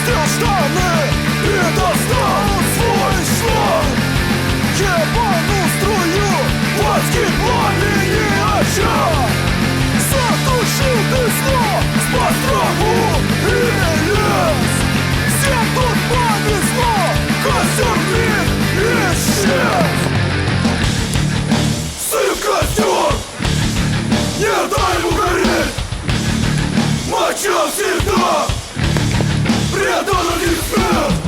Спустил штаны и достал свой шланг. Ебану струю, плотский пламени очаг. Затушил ты снова, спас траву и лес. Всем тут повезло, костер миг исчез. Сын костер, не дай ему гореть. Моча всегда предан один свет.